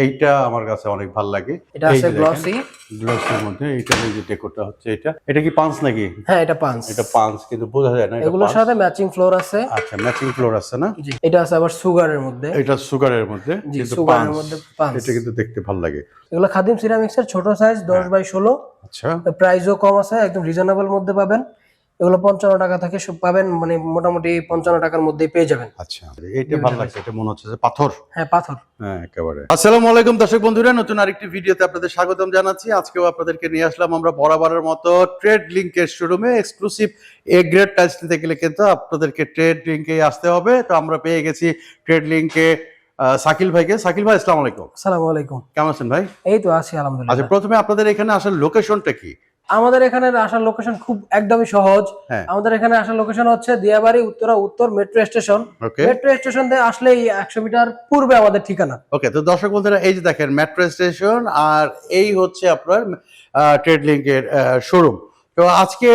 এইটা আমার কাছে অনেক ভালো লাগে। এটা আছে গ্লসি, গ্লসির মধ্যে এইটা এই যে ডেকোরটা হচ্ছে এটা কি পাঁচ নাকি? হ্যাঁ এটা পাঁচ। এটা পাঁচ কিন্তু বোঝা যায় না। এগুলোর সাথে ম্যাচিং ফ্লোর আছে। আচ্ছা, ম্যাচিং ফ্লোর আছে না? জি, এটা আছে আবার সুগারের মধ্যে। এটা সুগারের মধ্যে, জি, কিন্তু সুগারের মধ্যে পাঁচ। এটা কিন্তু দেখতে ভালো লাগে। এগুলো খাদিম সিরামিক্স এর ছোট সাইজ 10x16। আচ্ছা, প্রাইসও কম আছে, একদম রিজনেবল মধ্যে পাবেন। এগুলো 55 টাকা থেকে পাবেন, মানে মোটামুটি 55 টাকার মধ্যেই পেয়ে যাবেন। আচ্ছা, এইটা ভালো লাগছে। এটা মনে হচ্ছে যে পাথর। হ্যাঁ পাথর। হ্যাঁ একেবারে। আসসালামু আলাইকুম দর্শক বন্ধুরা, নতুন আরেকটি ভিডিওতে আপনাদের স্বাগতম জানাচ্ছি। আজকেও আপনাদেরকে নিয়ে আসলাম আমরা বরাবরের মতো ট্রেড লিংকের শোরুমে। এক্সক্লুসিভ এ গ্রেড টাইলস নিতে গেলে কিন্তু আপনাদেরকে ট্রেড লিংকে আসতে হবে। তো আমরা পেয়ে গেছি ট্রেড লিংকে শাকিল ভাইকে। শাকিল ভাই আসসালামু আলাইকুম। আসসালামু আলাইকুম। কেমন আছেন ভাই? এই তো আছি আলহামদুলিল্লাহ। আচ্ছা, প্রথমে আপনাদের এখানে আসার লোকেশনটা কি? আমাদের এখানে আসার লোকেশন খুব একদমই সহজ। আমাদের এখানে আসার লোকেশন হচ্ছে দিয়াবাড়ি উত্তর মেট্রো স্টেশন। মেট্রো স্টেশন থেকে আসলেই 100 মিটার পূর্বে আমাদের ঠিকানা। ওকে, তো দর্শক বন্ধুরা এই যে দেখেন মেট্রো স্টেশন, আর এই হচ্ছে আপনার ট্রেড লিংকের শোরুম। তো আজকে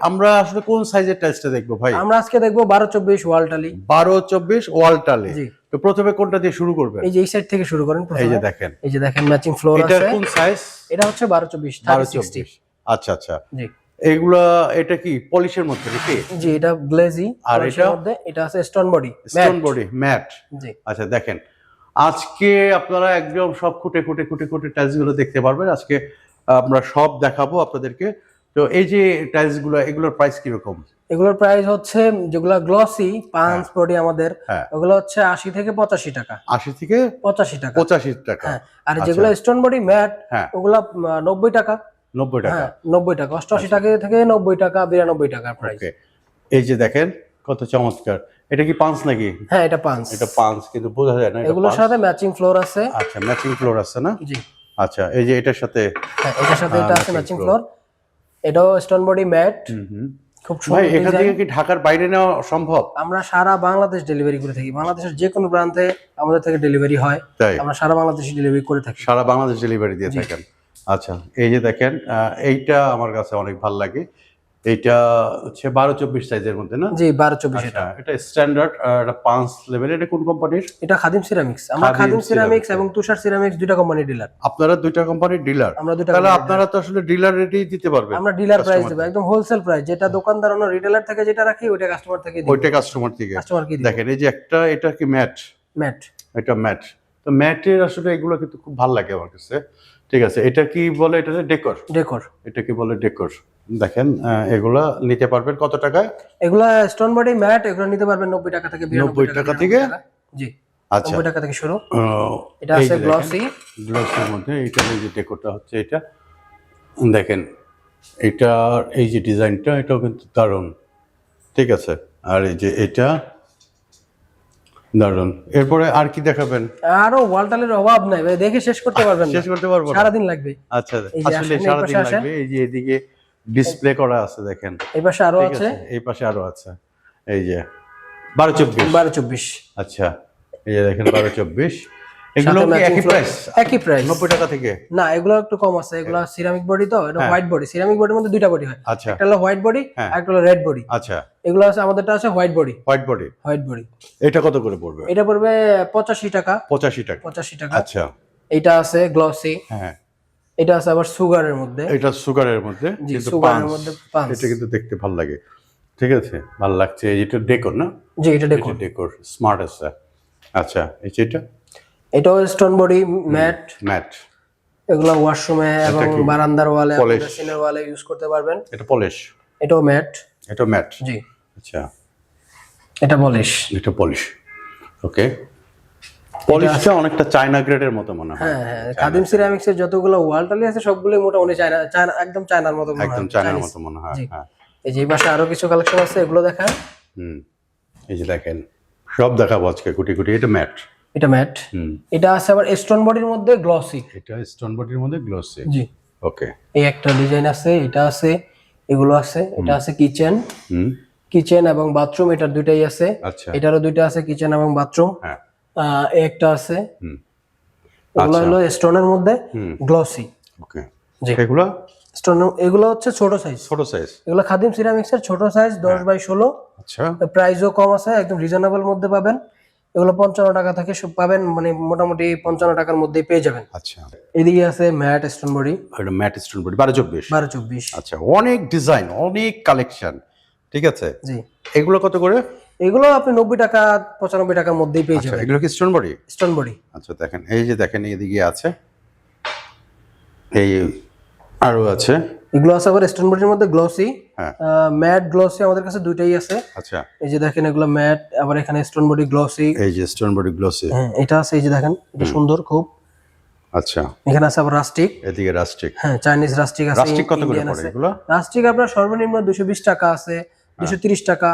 আমরা আসলে কোন সাইজের টাইলসটা দেখবো ভাই? আমরা আজকে দেখবো 12-24 ওয়াল টালি। 12-24 ওয়াল টালি। তো প্রথমে কোনটা দিয়ে শুরু করবেন? এই যে এই সাইড থেকে শুরু করেন। এই যে দেখেন, এই যে দেখেন ম্যাচিং ফ্লোর আছে। এটা কোন সাইজ? এটা হচ্ছে 12-24 30-60। আচ্ছা আচ্ছা, জি। এগুলা এটা কি পলিশের মধ্যে নাকি? জি, এটা গ্লেজি। আর এটার মধ্যে এটা আছে স্টোন বডি ম্যাট। জি। আচ্ছা দেখেন, আজকে আপনারা একদম সব খুঁটে টাইলস গুলো দেখতে পারবেন। আজকে আমরা সব দেখাবো আপনাদেরকে। তো এই যে টাইলস গুলো, এগুলোর প্রাইস কি রকম? এগুলোর প্রাইস হচ্ছে যেগুলা গ্লসি পাঁচ বডি আমাদের, ওগুলো হচ্ছে 80 থেকে 85 টাকা। 80 থেকে 85 টাকা। 85 টাকা। আর যেগুলো স্টোন বডি ম্যাট ওগুলা 90 টাকা। 90 টাকা। 90 টাকা, 88 টাকা থেকে 90 টাকা, 92 টাকা প্রাইস। এই যে দেখেন কত চমৎকার। এটা কি পাঁচ নাকি? হ্যাঁ এটা পাঁচ। এটা পাঁচ কিন্তু বোঝা যায় না। এগুলোর সাথে ম্যাচিং ফ্লোর আছে। আচ্ছা, ম্যাচিং ফ্লোর আছে না? জি। আচ্ছা, এই যে এটার সাথে, হ্যাঁ এটার সাথে এটা আছে ম্যাচিং ফ্লোর। এটাও স্টোন বডি ম্যাট। খুব সুন্দর। ভাই এখান থেকে কি ঢাকার বাইরে নেওয়া সম্ভব? আমরা সারা বাংলাদেশ ডেলিভারি করে থাকি। বাংলাদেশের যে কোনো প্রান্তে আমাদের থেকে ডেলিভারি হয়। আমরা সারা বাংলাদেশে ডেলিভারি করে থাকি। সারা বাংলাদেশ ডেলিভারি দিয়ে থাকেন। আচ্ছা, এই যে দেখেন এইটা আমার কাছে অনেক ভালো লাগে। এইটা হচ্ছে 12-24 সাইজের মধ্যে না? জি 12-24। এটা স্ট্যান্ডার্ড, এটা 5 লেভেল। এটা কোন কোম্পানির? এটা খাদিম সিরামিক্স। আমরা খাদিম সিরামিক্স এবং তুষার সিরামিক্স দুইটা কোম্পানির ডিলার। আপনারা দুইটা কোম্পানির ডিলার? আমরা দুইটা। তাহলে আপনারা তো আসলে ডিলার রেটেই দিতে পারবেন। আমরা ডিলার প্রাইস দেব, একদম হোলসেল প্রাইস। যেটা দোকানদার অন্য রিটেলার থেকে যেটা রাখি ওইটা কাস্টমার থেকে দিই। ওইটা কাস্টমার থেকে দেখেন। এই যে একটা, এটা কি ম্যাট? এটা ম্যাট। তো ম্যাটের আসলে এগুলো কিন্তু খুব ভালো লাগে আমার কাছে। ঠিক আছে, এটা কি বলে? এটা ডেকোর। এটা কি বলে? ডেকোর। দেখেন এগুলা নিতে পারবেন কত টাকায়? এগুলা স্টোন বডি ম্যাট, এগুলো নিতে পারবেন 90 টাকা থেকে 90 টাকা থেকে। জি। আচ্ছা, 90 টাকা থেকে শুরু। এটা আছে গ্লসির মধ্যে। এইটা এই যে ডেকোরটা হচ্ছে এটা দেখেন। এটা এই যে ডিজাইনটা, এটাও কিন্তু দারুণ। ঠিক আছে, আর এই যে এটা দারুণ। এরপরে আর কি দেখাবেন? আরো ওয়ালটালের অভাব নাই ভাই, দেখে শেষ করতে পারবেন না। শেষ করতে পারবো না, সারা দিন লাগবে। আচ্ছা, আসলে সারা দিন লাগবে। এই যে এদিকে ডিসপ্লে করা আছে দেখেন। এই পাশে আরো আছে। এই পাশে আরো আছে। এই যে 12-24। আচ্ছা, এই যে দেখেন 12-24। এগুলো কি একই প্রাইস? একই প্রাইস 90 টাকা থেকে? না, এগুলো একটু কম আছে। এগুলো সিরামিক বডি, তো এটা হোয়াইট বডি। সিরামিক বডির মধ্যে দুইটা বডি হয়। আচ্ছা, একটা হলো হোয়াইট বডি, একটা হলো রেড বডি। আচ্ছা, এগুলো আছে আমাদেরটা আছে হোয়াইট বডি। এটা কত করে পড়বে? এটা পড়বে 85 টাকা। 85 টাকা। 85 টাকা। আচ্ছা, এটা আছে গ্লসি। হ্যাঁ, এটা আছে আবার সুগারের মধ্যে। এটা সুগারের মধ্যে, কিন্তু সুগারের মধ্যে পাঁচ। এটা কিন্তু দেখতে ভালো লাগে। ঠিক আছে, ভালো লাগছে। এটা ডেকোর না? জি, এটা ডেকোর স্মার্ট আছে। আচ্ছা, এই যে এটাও স্টোন বডি ম্যাট। এগুলো ওয়াশরুমে এবং বারান্দার ওয়ালে, কিচেনের ওয়ালে ইউজ করতে পারবেন। এটা পলিশ। এটাও ম্যাট। জি। আচ্ছা, এটা পলিশ। ওকে, পলিশটা অনেকটা চায়না গ্রেডের মতো মনে হয়। হ্যাঁ, খাদিম সিরামিক্স এর যতগুলো ওয়াল টালি আছে সবগুলোই মোটামুটি চায়না, একদম চায়নার মতো মনে হয়। একদম চায়নার মতো মনে হয়। হ্যাঁ, এই যে পাশে আরো কিছু কালেকশন আছে, এগুলো দেখান। এই যে দেখেন, সব দেখাবো আজকে কুটি। এটা ম্যাট। এটা আছে আবার স্টোন বডির মধ্যে গ্লসি। এটা স্টোন বডির মধ্যে গ্লসি। জি। ওকে, এই একটা ডিজাইন আছে, এটা আছে, এগুলো আছে। এটা আছে কিচেন এবং বাথরুম, এটার দুইটাই আছে। আচ্ছা, এটারও দুইটা আছে, কিচেন এবং বাথরুম। হ্যাঁ, এই একটা আছে। এগুলো হলো স্টোনের মধ্যে গ্লসি। ওকে, জি। এগুলো হচ্ছে ছোট সাইজ। এগুলো খাদিম সিরামিক্স এর ছোট সাইজ 10x16। আচ্ছা, প্রাইসও কম আছে, একদম রিজনেবল মধ্যে পাবেন। এগুলো 55 টাকা থেকে সব পাবেন, মানে মোটামুটি 55 টাকার মধ্যেই পেয়ে যাবেন। আচ্ছা, এদিকে আছে ম্যাট স্টোন বডি, এটা ম্যাট স্টোন বডি 12-24। 12-24। আচ্ছা, অনেক ডিজাইন, অনেক কালেকশন, ঠিক আছে। জি, এগুলো কত করে? এগুলো আপনি 90 টাকা 95 টাকার মধ্যেই পেয়ে আচ্ছা, যাবেন। এগুলো কি স্টোন বডি? Stone body. আচ্ছা, দেখেন এই যে দেখেন এদিকে আছে, এই আরো আছে। এগুলো আছে আবার স্টোন বডির মধ্যে গ্লসি, হ্যাঁ, ম্যাট গ্লসি আমাদের কাছে দুইটাই আছে। আচ্ছা, এই যে দেখেন এগুলো ম্যাট, আবার এখানে স্টোন বডি গ্লসি। এই যে স্টোন বডি গ্লসি, হ্যাঁ, এটা আছে, এই যে দেখেন এটা সুন্দর খুব। আচ্ছা, এখানে আছে আবার রাস্টিক, এদিকে রাস্টিক। হ্যাঁ চাইনিজ রাস্টিক আছে। রাস্টিক কত করে ইন্ডিয়ান পড়ে আছে। এগুলো? রাস্টিক আপনার সর্বনিম্ন 220 টাকা আছে, 230 টাকা,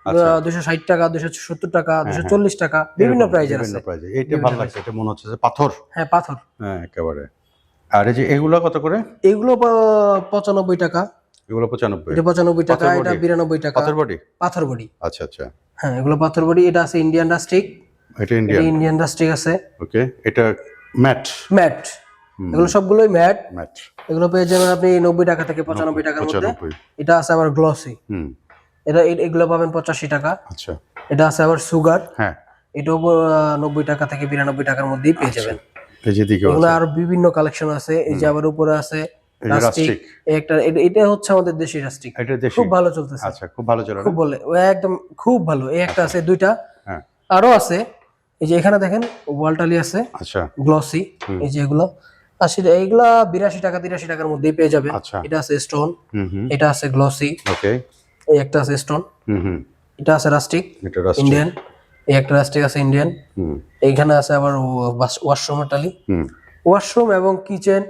260 টাকা, 270 টাকা, 240 টাকা, বিভিন্ন প্রাইজের আছে। বিভিন্ন প্রাইজে। এইটা ভালো লাগছে, এটা মনে হচ্ছে যে পাথর। হ্যাঁ, পাথর। হ্যাঁ, একেবারে। আর এই যে এগুলো কত করে? এগুলো 95 টাকা, এগুলো 95। এটা 95 টাকা, পাথর এটা body? 92 টাকা। পাথর বডি? পাথর বডি। আচ্ছা, আচ্ছা, হ্যাঁ, এগুলো পাথর বডি। এটা আছে ইন্ডিয়ান রাস্টিক, এটা ইন্ডিয়ান। ইন্ডিয়ান রাস্টিক আছে। ওকে, এটা ম্যাট। ম্যাট, এগুলো সবগুলোই ম্যাট। ম্যাট, এগুলো পেয়ে যাবেন আপনি 90 টাকা থেকে 95 টাকার মধ্যে। 95। এটা আছে আবার গ্লসি, হুম, এগুলো পাবেন 85 টাকা। আচ্ছা, এটা আছে আবার সুগার, হ্যাঁ, এটাও 90 টাকা থেকে 92 টাকার মধ্যেই পেয়ে যাবেন। এই যে দিকে এগুলো আর বিভিন্ন কালেকশন আছে। এই যে আবার উপরে আছে রাস্টিক, রাস্টিক। একটা এটা হচ্ছে আমাদের দেশি রাস্টিক, এটা দেশি। খুব ভালো চলতেছে। আচ্ছা, খুব ভালো চলে না? খুব বলে একদম খুব ভালো। এই একটা আছে, দুইটা হ্যাঁ, আরো আছে। এই যে এখানে দেখেন ওয়ালটালি আছে আচ্ছা, গ্লসি, এই যে এগুলো 80, এইগুলা 82 টাকা 83 টাকার মধ্যেই পেয়ে যাবেন। আচ্ছা, এটা আছে স্টোন, হুম হুম, এটা আছে গ্লসি, ওকে, এই একটা আছে স্টোন, হুম হুম, এটা আছে রাস্টিক এটা রাস্টিক। ইন্ডিয়ান, এই একটা রাস্টিক আছে ইন্ডিয়ান। হুম এইখানে আছে আবার ওয়াশরুমের টালি, হুম, ওয়াশরুম এবং কিচেন,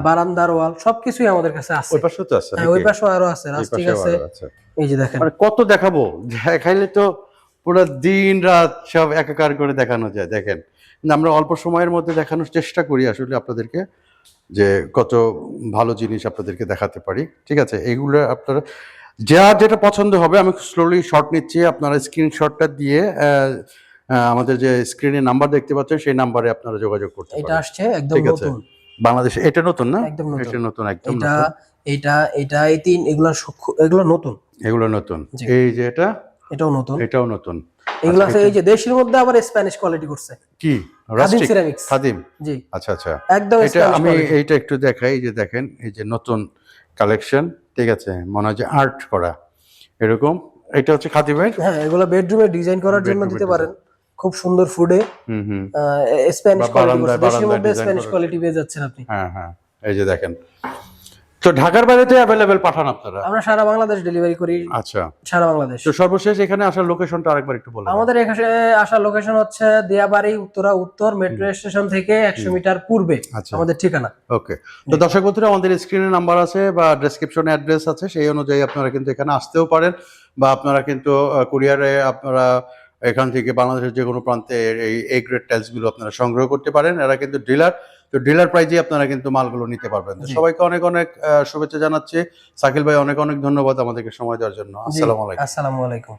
বারান্দার ওয়াল সবকিছুই আমাদের কাছে আছে। ওই পাশে তো আছে হ্যাঁ, নাকি? ওই পাশেও আরো আছে, এই রাস্টিক পাশেও আছে। আরো আছে। এই যে দেখেন, মানে কত দেখাবো, দেখাইলে তো পুরো দিন রাত সব একাকার করে দেখানো যায়। দেখেন, কিন্তু আমরা অল্প সময়ের মধ্যে দেখানোর চেষ্টা করি আসলে আপনাদেরকে, যে কত ভালো জিনিস আপনাদেরকে দেখাতে পারি। ঠিক আছে, এইগুলো আপনারা যার যেটা পছন্দ হবে, আমি স্লোলি শর্ট নিচ্ছি, আপনারা স্ক্রিনশটটা দিয়ে আমাদের যে স্ক্রিনে নাম্বার দেখতে পাচ্ছেন সেই নাম্বারে আপনারা যোগাযোগ করতে এটা পারেন। আসছে একদম ঠিক আছে, নতুন বাংলাদেশে এটা নতুন না? একদম নতুন। এটা নতুন, একদম এটা নতুন। এটা এই তিন, এগুলো নতুন। এগুলো নতুন। জি। এই যে এটা, এটাও নতুন। এটাও নতুন। এগুলো আছে এই যে দেশের মধ্যে আবার স্প্যানিশ কোয়ালিটি করছে, কি খাদিম রাস্টিক? সিরামিক্স। খাদিম। জি, আচ্ছা, আচ্ছা, একদম এটা স্প্যানিশ আমি কোয়ালিটি। এইটা একটু দেখাই। এই যে দেখেন, এই যে নতুন কালেকশন, ঠিক আছে, মনে হয় যে আর্ট করা এরকম। এটা হচ্ছে খাদিমের। হ্যাঁ, এগুলো বেডরুমে ডিজাইন করার জন্য Bedroom-এ দিতে পারেন, খুব সুন্দর ফুডে। হুম হুম, স্প্যানিশ বা কোয়ালিটি বারান্দায়- করছে, দেশের বারান্দায় মধ্যে design স্প্যানিশ করা। কোয়ালিটি পেয়ে যাচ্ছেন আপনি। হ্যাঁ হ্যাঁ, এই যে দেখেন। তো ঢাকার বাইরেতে অ্যাভেলেবেল পাঠান আপনারা? আমরা সারা বাংলাদেশ ডেলিভারি করি, আচ্ছা, সারা বাংলাদেশ। তো সর্বশেষ এখানে আসার লোকেশনটা আরেকবার একটু বলুন। আমাদের এখানে আসার লোকেশন হচ্ছে দিয়াবাড়ি উত্তরা উত্তর মেট্রো স্টেশন থেকে 100 মিটার পূর্বে আচ্ছা, আমাদের ঠিকানা। ওকে। তো দর্শক বন্ধুরা, আমাদের স্ক্রিনে নাম্বার আছে বা ডেসক্রিপশনে অ্যাড্রেস আছে, সেই অনুযায়ী আপনারা কিন্তু এখানে আসতেও পারেন, বা আপনারা কিন্তু কুরিয়ারে আপনারা এখান থেকে বাংলাদেশের যে কোনো প্রান্তে এই এ গ্রেড টাইলসগুলো আপনারা সংগ্রহ করতে পারেন। এরা কিন্তু ডিলার, তো ডিলার প্রাইজে আপনারা কিন্তু মালগুলো নিতে পারবেন। তো জি। সবাইকে অনেক অনেক শুভেচ্ছা জানাচ্ছি। শাকিল ভাই, অনেক অনেক ধন্যবাদ আমাদেরকে সময় দেওয়ার জন্য। আসসালামু আলাইকুম। আসসালামু আলাইকুম।